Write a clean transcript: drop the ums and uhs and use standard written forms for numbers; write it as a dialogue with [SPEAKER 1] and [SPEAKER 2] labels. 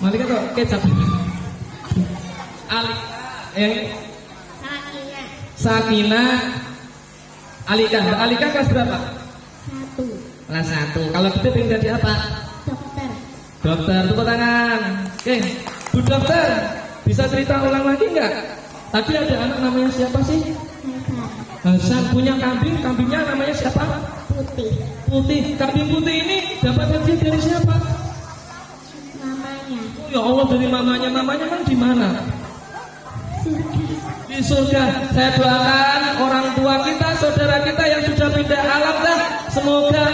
[SPEAKER 1] Malika tuh kecap. Alika,
[SPEAKER 2] Sakina.
[SPEAKER 1] Sakina, Alika. Alika kelas berapa?
[SPEAKER 2] 1.
[SPEAKER 1] Kelas 1. Kalau kita pengen jadi apa?
[SPEAKER 2] Dokter.
[SPEAKER 1] Dokter, tepuk tangan. Oke, Bu Dokter, bisa cerita ulang lagi nggak? Tadi ada anak namanya siapa sih?
[SPEAKER 2] Hasan.
[SPEAKER 1] Hasan punya kambing, kambingnya namanya siapa?
[SPEAKER 2] Putih.
[SPEAKER 1] Putih. Kambing putih ini dapat hadiah dari siapa?
[SPEAKER 2] Mamanya.
[SPEAKER 1] Oh, ya Allah, dari mamanya. Mamanya kan di mana? Di surga. Saya doakan orang tua kita, saudara kita yang sudah pindah alam dah, semoga